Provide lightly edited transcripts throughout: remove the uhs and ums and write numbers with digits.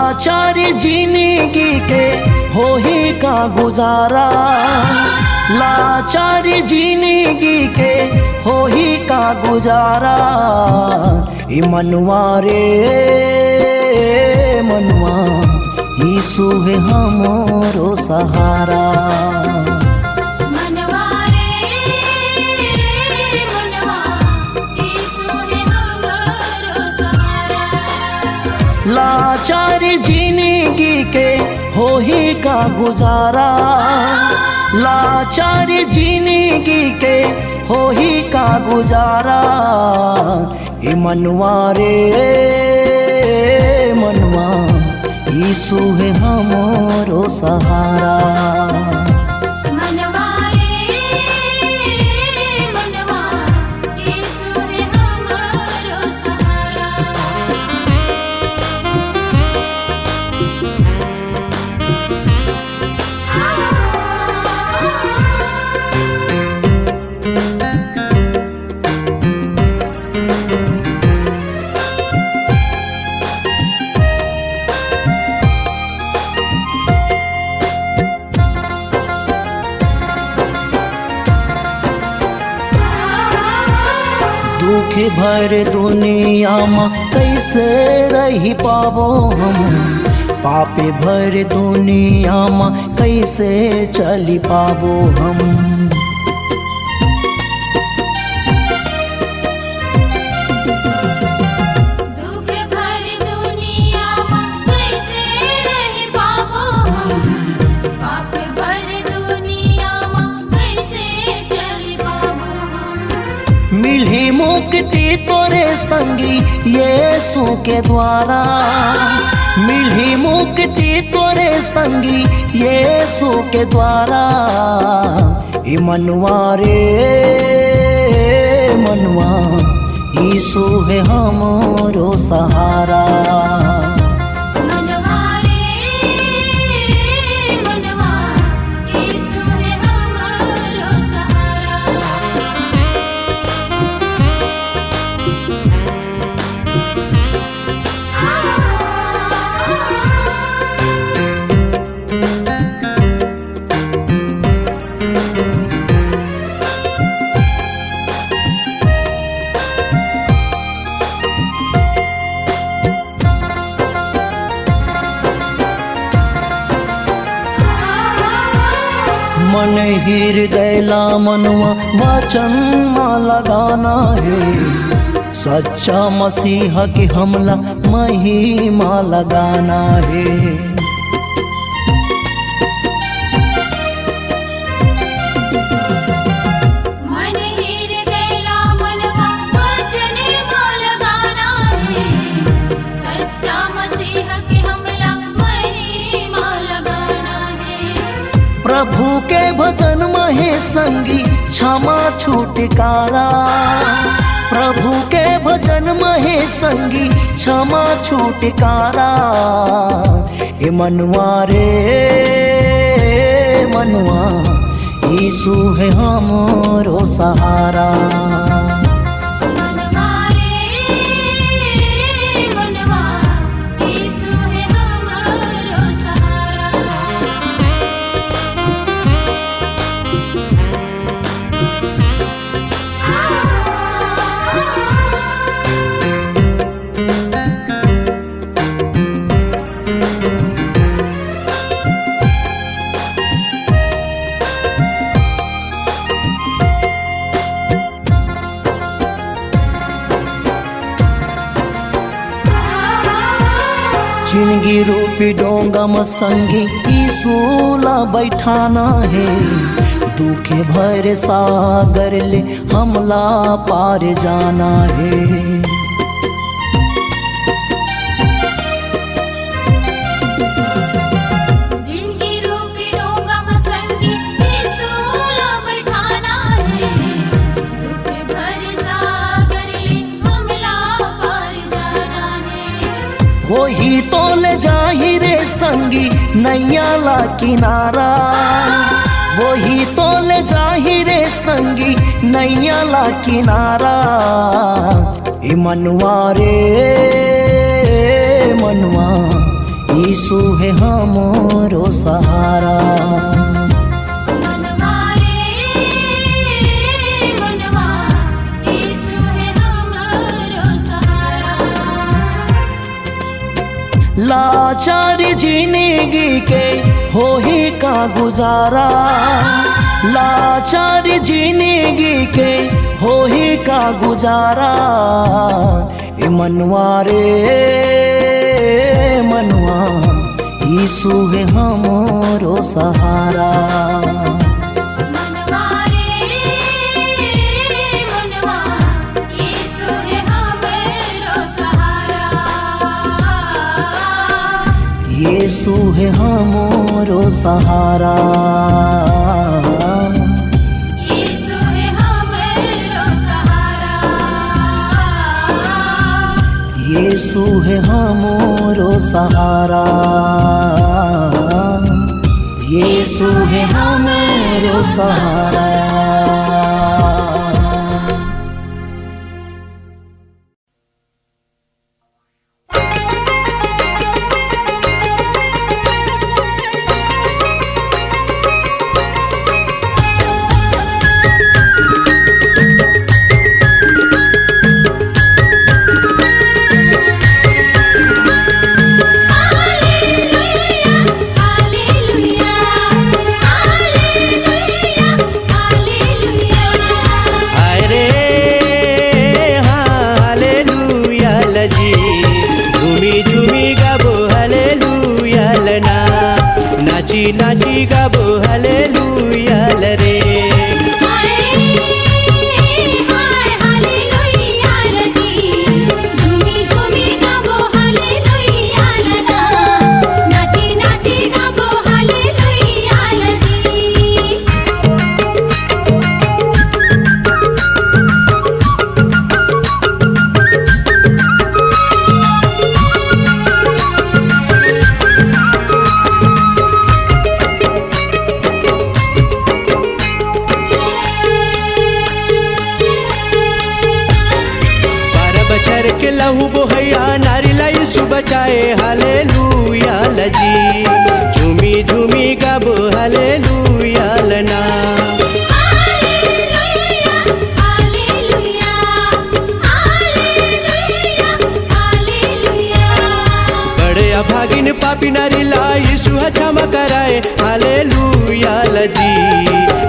लाचार जिंदगी के हो ही का गुजारा, लाचार जिंदगी के हो ही का गुजारा। ई मनवा रे मनवा यीशु है हमरो सहारा। मनवा रे मनवा यीशु है हमरो सहारा। लाचार जिंदगी के हो ही का गुजारा, लाचार जिंदगी के हो ही का गुजारा। ए मनवा रे मनवा यीशु है हमरो सहारा। मनवा रे मनवा यीशु है हमरो सहारा। दुख भर दुनिया में कैसे रही पाबो हम, पापे भर दुनिया में कैसे चली पाबो हम। दुख भर दुनिया में कैसे रही पाबो हम, पाप भर दुनिया में कैसे चली पाबो हम। मिली मुक्ति तोरे संगी यीशु के द्वारा, मिली मुक्ति तोरे संगी यीशु के द्वारा। ई मनवा रे मनवा यीशु है हमरो सहारा। मनवा रे मनवा यीशु है हमरो सहारा। मन हृदय ला मनवा वचन माँ लगाना है, सच्चा मसीहा के हमला महिमा लगाना है। मन हृदय ला मनवा वचन माँ लगाना है, सच्चा मसीह के हमला महिमा लगाना है। प्रभु के भजन महे संगी क्षमा छुटकारा, प्रभु के भजन महे संगी क्षमा छुटकारा। ए मनवा रे मनवा यीशु है हमरो सहारा। मनवा रे मनवा यीशु है हमरो सहारा। जिंदगी रूपी डोंगा में संगी यीशु ला बैठाना है, दुखे भरे सागर ले हमला पार जाना है। जिंदगी रूपी डोंगा में संगी यीशु ला बैठाना है, दुख भरे सागर ले हमला पार जाना है। वही तो ले जाही रे संगी नैया ला किनारा, वही तो ले जाही रे संगी नैया ला किनारा। ए मनवा रे मनवा यीशु है हमरो सहारा। मनवा रे मनवा, यीशु है हमरो सहारा। लाचार जिंदगी के हो ही का गुजारा, लाचार जिंदगी के हो ही का गुजारा। ए मनवा रे मनवा, यीशु है हमरो सहारा। मनवा रे मनवा, यीशु है हमरो सहारा। यीशु है हमरो सहारा। यीशु है हमरो सहारा। यीशु है हमरो सहारा। यीशु है हमरो सहारा। नाची गाबो हालेलुया रे। हाय हाय हालेलुया जी, झूमी झूमी गाबो हालेलुया ना, नाची नाची गाबो हालेलुया जी। के लहू बोहैया नारिला यीशु बचाए हालेलुया जी। झूमी झूमी गाबो हालेलुया लना। Hallelujah hallelujah hallelujah hallelujah. बड़े अभागिन पापी नारिला यीशु क्षमा कराए हालेलुया जी।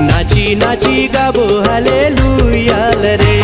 नाची नाची गाबो हालेलुया रे।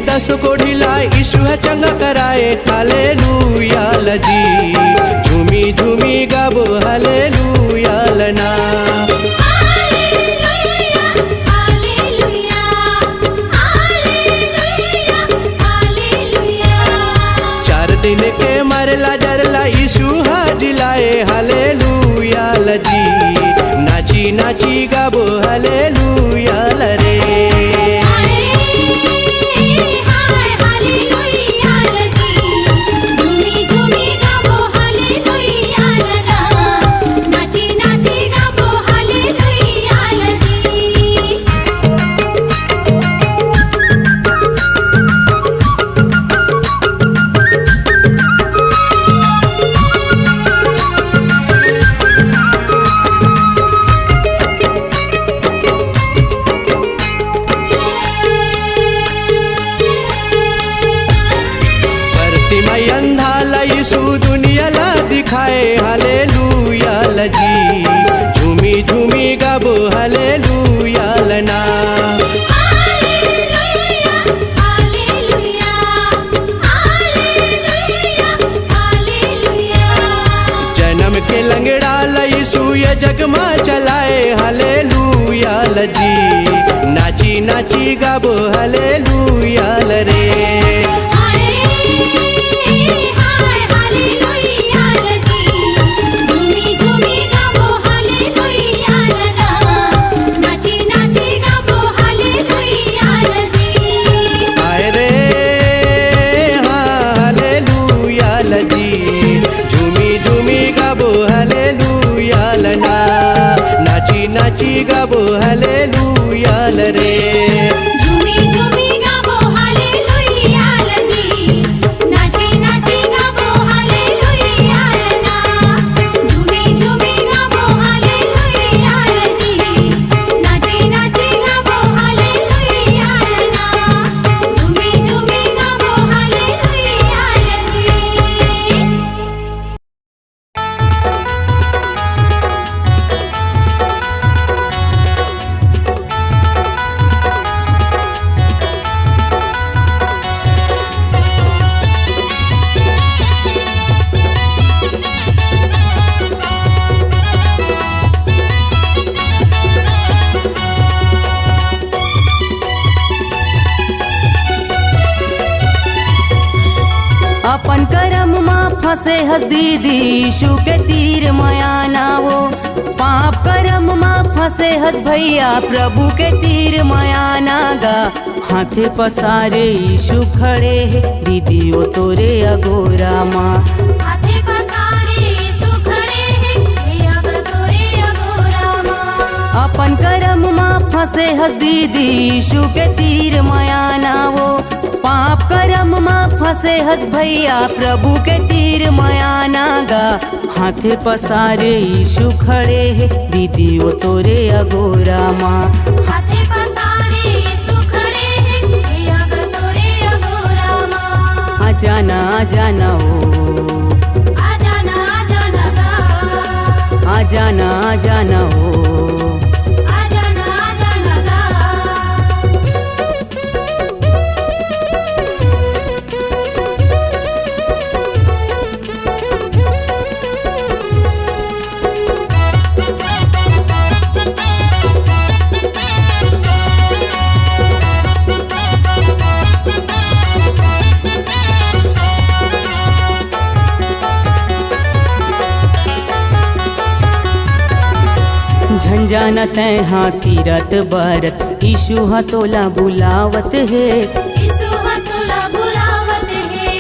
दस कोढ़िला यीशु चंगा कराए हालेलुया जी। झूमी झूमी गाबो हालेलुया लना। Hallelujah hallelujah hallelujah hallelujah. 4 दिन के मरला जरला यीशु हाजिलाए हालेलुया जी। नाची नाची गाबो हालेलुया रे। अंधाला यीशु दुनियाला दिखाए हालेलुया जी। झूमी झूमी गाबो हालेलुया लना। Hallelujah hallelujah hallelujah hallelujah. जन्म के लंगड़ा यीशु ये जग में चलाए हालेलुया जी। नाची नाची गाबो हालेलुया रे। लागल रे। झूमी झूमी गाबो हालेलुया जी, नाची नाची गाबो हालेलुया ना। झूमी झूमी गाबो हालेलुया जी, नाची नाची गाबो हालेलुया ना। झूमी झूमी गाबो हालेलुया जी। अपन करम माँ फंसे हस दीदी यीशु के तीर माया नावो। पाप करम माँ फंसे हस भैया प्रभु के तीर माया नागा। हाथे पसारे यीशु खड़े है दीदी ओ तोरे अगोरा माँ। हाथे पसारे यीशु खड़े हैं, हे अगर तोरे अगोरा माँ। अपन करम माँ फंसे हस दीदी यीशु के तीर माया नावो। पाप करम माँ फंसे हस भैया प्रभु के तीर माया नागा। हाथे पसारे यीशु खड़े है दीदी ओ तोरे अगोरा माँ। हाथे पसारे यीशु खड़े हैं, हे अगर तोरे अगोरा माँ। आजाना आजाना ओ आजाना आजाना गा, आजाना आजाना ओ। आजाना आजाना गा। झंझाना तय हाँ तीरथ बरत यीशु हतोला बुलावत है। यीशु हतोला बुलावत है।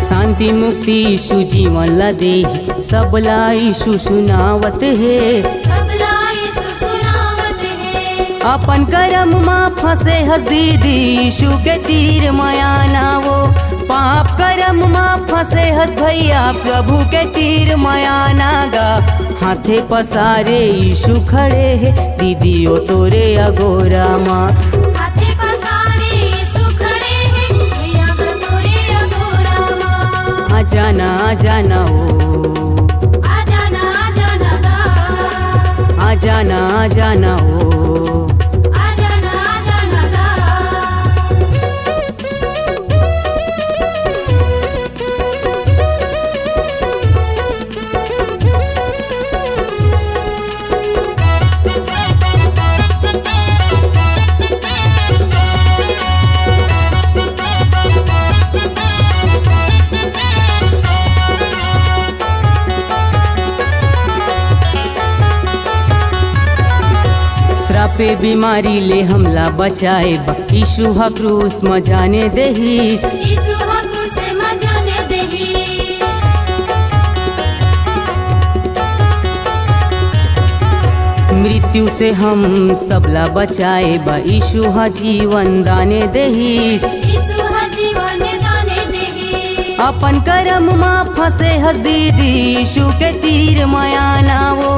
शांति मुक्ति यीशु जीवन ला देहि सबला यीशु सुनावत है। सबला यीशु सुनावत है। अपन करम माँ फंसे हस दीदी यीशु के तीर माया नावो। पाप करम माँ फंसे हस भैया प्रभु के तीर माया नागा। हाथे पसारे यीशु खड़े है दीदी ओ तोरे अगोरा माँ। हाथे पसारे यीशु खड़े हैं, हे अगर तोरे अगोरा माँ। आजाना आजाना ओ आजाना आजाना गा, आजाना आजाना ओ। आजाना आजाना गा। पे बीमारी ले हमला बचाए यीशु हा क्रूस म जाने देहिस। यीशु हा क्रूस म जाने देहि। मृत्यु से हम सबला बचाए यीशु हा जीवन दाने देहिस। यीशु हा जीवन दाने देहि। अपन करम माँ फंसे हस दीदी यीशु के तीर माया नावो।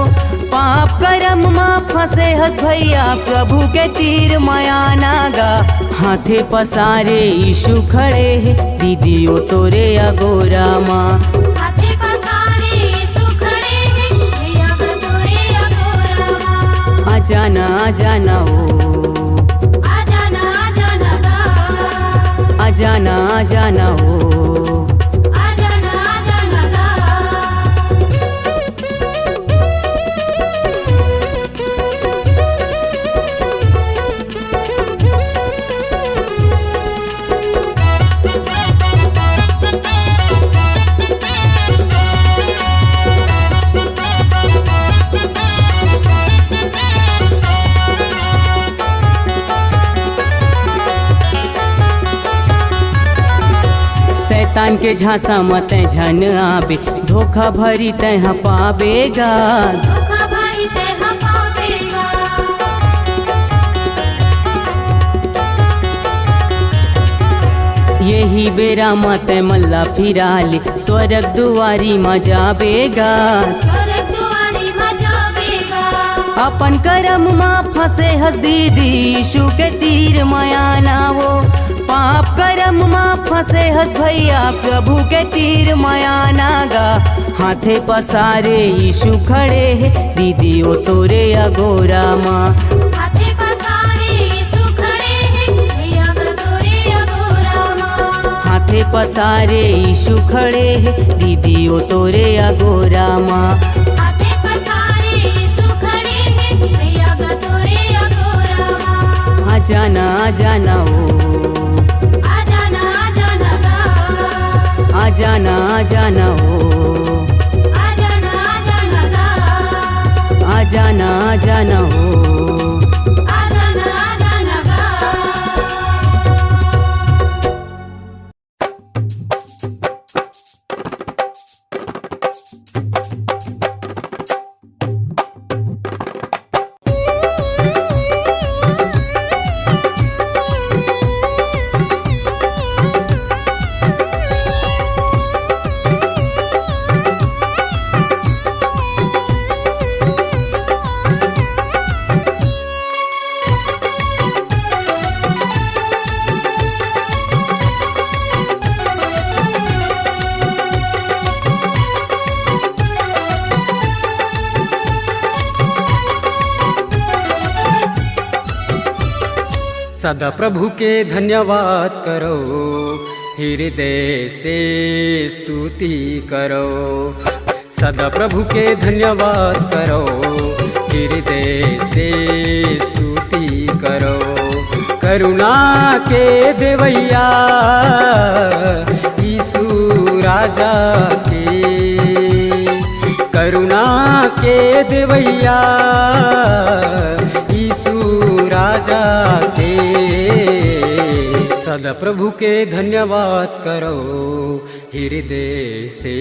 पाप करम माँ फंसे हस भैया प्रभु के तीर माया नागा। हाथे पसारे यीशु खड़े है दीदी ओ तोरे अगोरा माँ। हाथे पसारे यीशु खड़े हैं, हे अगर तोरे अगोरा माँ। आजाना आजाना ओ आजाना आजाना गा, आजाना आजाना ओ। आजाना आजाना गा। शैतान के झांसा मत झन आबे धोखा भरी तह पावेगा। धोखा भरी तह पावेगा। यही बेरा मत मल्ला फिराली स्वर्ग दुआरी में जावेगा। स्वर्ग दुआरी में जावेगा। अपन कर्म में फंसे हस दीदी यीशु के तीर मयाना वो। पाप कर्म में फंसे हस भैया प्रभु के तीर मयाना गा। हाथे पसारे यीशु खड़े है दीदी ओ तोरे अगोरा माँ। हाथे पसारे यीशु खड़े हैं भैया तोरे अगोरा माँ। हाथे पसारे यीशु खड़े है दीदी ओ तोरे अगोरा माँ। हाथे पसारे यीशु खड़े हैं भैया तोरे अगोरा माँ। आ जाना ओ आ जाना गा। आ जाना ओ आ जाना गा। आ जाना हो। आ जाना गा। सदा प्रभु के धन्यवाद करो, हृदय से स्तुति करो। सदा प्रभु के धन्यवाद करो, हृदय से स्तुति करो। करुणा के देवैया यीशु राजा के, करुणा के देवैया राजा के। सदा प्रभु के धन्यवाद करो, हृदय से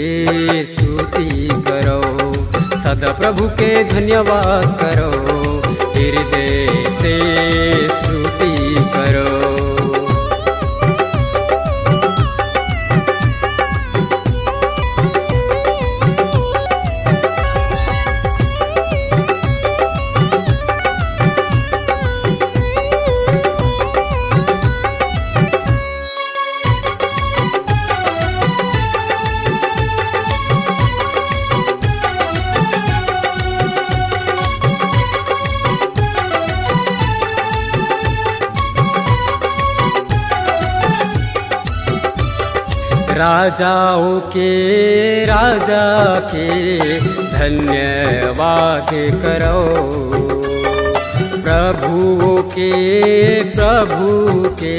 स्तुति करो। सदा प्रभु के धन्यवाद करो, हृदय से स्तुति करो। राजाओं के राजा के धन्यवाद करो। प्रभुओं के प्रभु के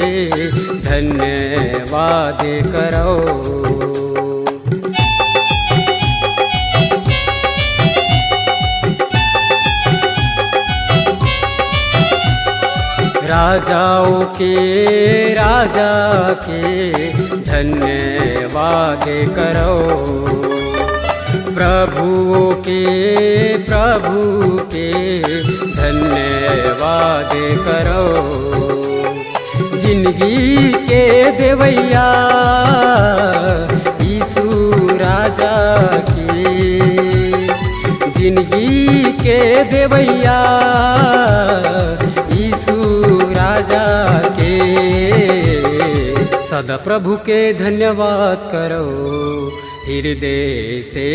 धन्यवाद करो। राजाओं के राजा के धन्यवाद करो। प्रभुओं के प्रभु के धन्यवाद करो। जिंदगी के देवैया यीशु राजा के, जिंदगी के देवैया राजा के। सदा प्रभु के धन्यवाद करो, हृदय से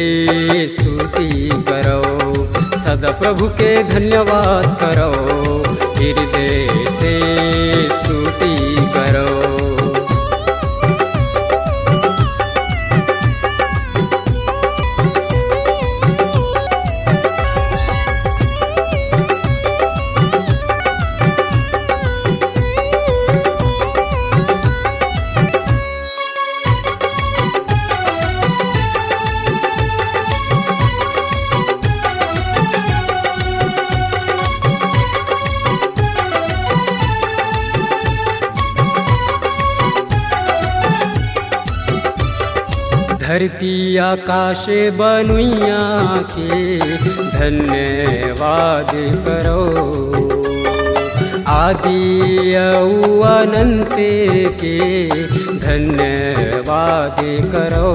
स्तुति करो। सदा प्रभु के धन्यवाद करो, हृदय से स्तुति करो। धरती आकाश बनुइया के धन्यवाद करो, आदि औ अनंत के धन्यवाद करो।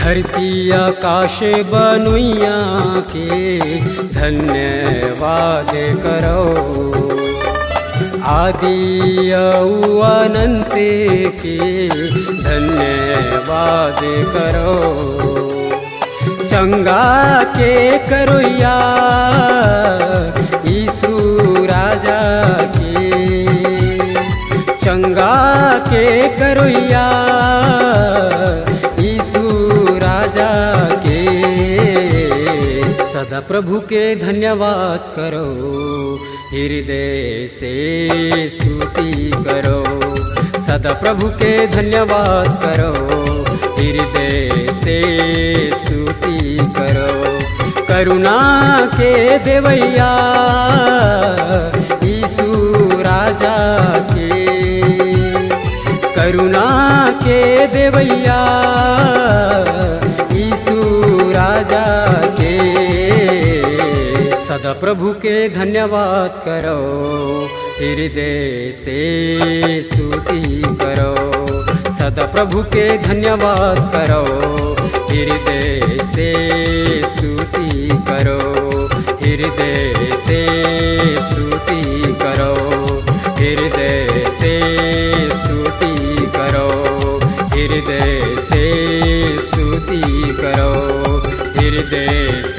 धरती आकाश बनुइया के धन्यवाद करो, आदि औ अनंत के धन्यवाद करो। चंगा के करोया यीशु राजा के, चंगा के करोया सदा प्रभु के धन्यवाद करो, हृदय से स्तुति करो। सदा प्रभु के धन्यवाद करो, हृदय से स्तुति करो। करुणा के देवैया यीशु राजा के, करुणा के देवैया राजा के। सदा प्रभु के धन्यवाद करो, हृदय से स्तुति करो। सदा प्रभु के धन्यवाद करो, हृदय से स्तुति करो। हृदय से स्तुति करो, हृदय से स्तुति करो। हृदय से स्तुति करो, हृदय